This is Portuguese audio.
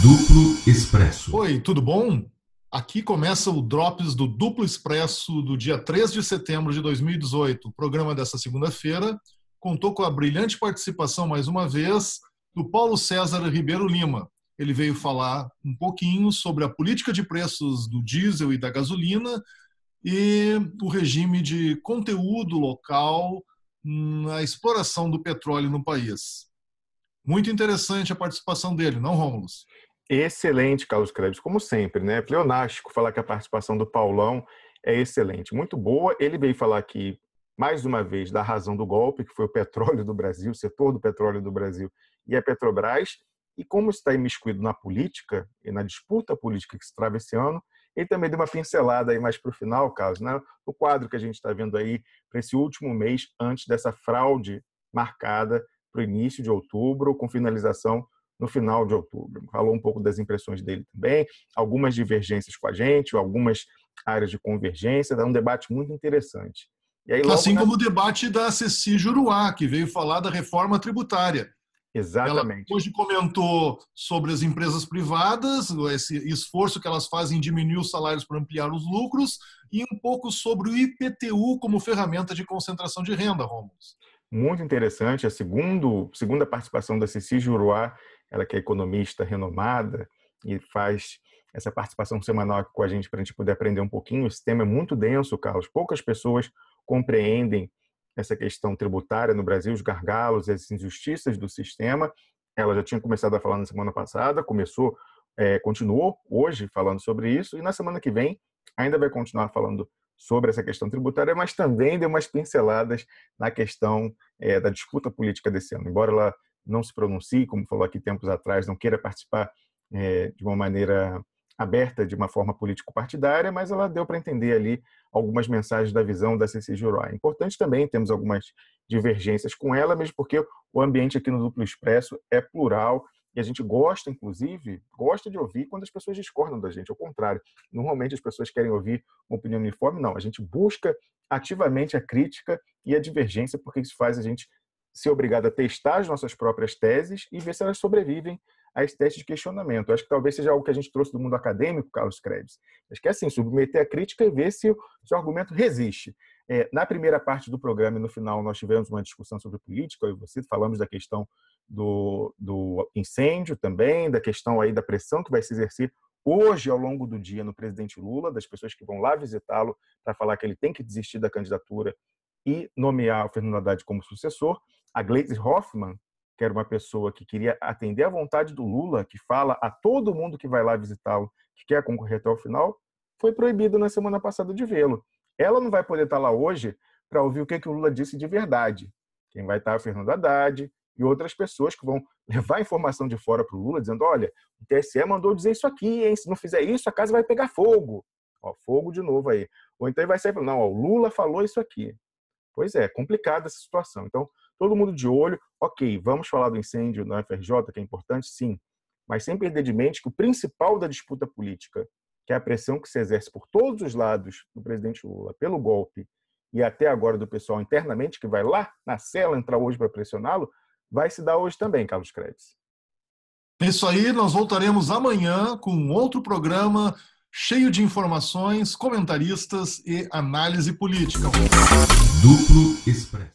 Duplo Expresso. Oi, tudo bom? Aqui começa o Drops do Duplo Expresso do dia 3 de setembro de 2018. O programa dessa segunda-feira contou com a brilhante participação, mais uma vez, do Paulo César Ribeiro Lima. Ele veio falar um pouquinho sobre a política de preços do diesel e da gasolina e o regime de conteúdo local na exploração do petróleo no país. Muito interessante a participação dele, não, Rômulo? Excelente, Carlos Krebs, como sempre, né? Pleonástico falar que a participação do Paulão é excelente, muito boa. Ele veio falar aqui, mais uma vez, da razão do golpe, que foi o petróleo do Brasil, o setor do petróleo do Brasil e a Petrobras, e como está imiscuído na política e na disputa política que se trava esse ano. Ele também deu uma pincelada aí mais para o final, Carlos, né? No quadro que a gente está vendo aí para esse último mês, antes dessa fraude marcada para o início de outubro, com finalização no final de outubro. Falou um pouco das impressões dele também, algumas divergências com a gente, algumas áreas de convergência, dá um debate muito interessante. E aí, assim como o debate da Ceci Juruá, que veio falar da reforma tributária. Exatamente. Ela hoje comentou sobre as empresas privadas, esse esforço que elas fazem em diminuir os salários para ampliar os lucros, e um pouco sobre o IPTU como ferramenta de concentração de renda, Rômulo. Muito interessante. A segunda participação da Ceci Juruá, ela que é economista renomada e faz essa participação semanal aqui com a gente para a gente poder aprender um pouquinho. Esse tema é muito denso, Carlos. Poucas pessoas compreendem essa questão tributária no Brasil, os gargalos e as injustiças do sistema. Ela já tinha começado a falar na semana passada, continuou hoje falando sobre isso, e na semana que vem ainda vai continuar falando sobre essa questão tributária, mas também deu umas pinceladas na questão da disputa política desse ano. Embora ela não se pronuncie, como falou aqui tempos atrás, não queira participar de uma maneira aberta, de uma forma político-partidária, mas ela deu para entender ali algumas mensagens da visão da Ceci Juruá. É importante também, temos algumas divergências com ela, mesmo porque o ambiente aqui no Duplo Expresso é plural, e a gente gosta, inclusive, de ouvir quando as pessoas discordam da gente. Ao contrário, normalmente as pessoas querem ouvir uma opinião uniforme. Não, a gente busca ativamente a crítica e a divergência, porque isso faz a gente ser obrigado a testar as nossas próprias teses e ver se elas sobrevivem a esse teste de questionamento. Acho que talvez seja algo que a gente trouxe do mundo acadêmico, Carlos Krebs. Acho que é assim, submeter a crítica e ver se o seu argumento resiste. Na primeira parte do programa e no final nós tivemos uma discussão sobre política, eu e você falamos da questão do incêndio também, da questão aí da pressão que vai se exercer hoje ao longo do dia no presidente Lula, das pessoas que vão lá visitá-lo para falar que ele tem que desistir da candidatura e nomear o Fernando Haddad como sucessor. A Gleisi Hoffmann, que era uma pessoa que queria atender à vontade do Lula, que fala a todo mundo que vai lá visitá-lo, que quer concorrer até o final, foi proibida na semana passada de vê-lo. Ela não vai poder estar lá hoje para ouvir o que o Lula disse de verdade. Quem vai estar é o Fernando Haddad e outras pessoas que vão levar informação de fora para o Lula, dizendo, olha, o TSE mandou dizer isso aqui, hein? Se não fizer isso, a casa vai pegar fogo. Fogo de novo aí. Ou então ele vai sair falando, não, o Lula falou isso aqui. Pois é, complicada essa situação. Então, todo mundo de olho, ok, vamos falar do incêndio na UFRJ, que é importante, sim, mas sem perder de mente que o principal da disputa política, que é a pressão que se exerce por todos os lados do presidente Lula, pelo golpe, e até agora do pessoal internamente, que vai lá na cela entrar hoje para pressioná-lo, vai se dar hoje também, Carlos Krebs. Isso aí, nós voltaremos amanhã com outro programa cheio de informações, comentaristas e análise política. Duplo Expresso.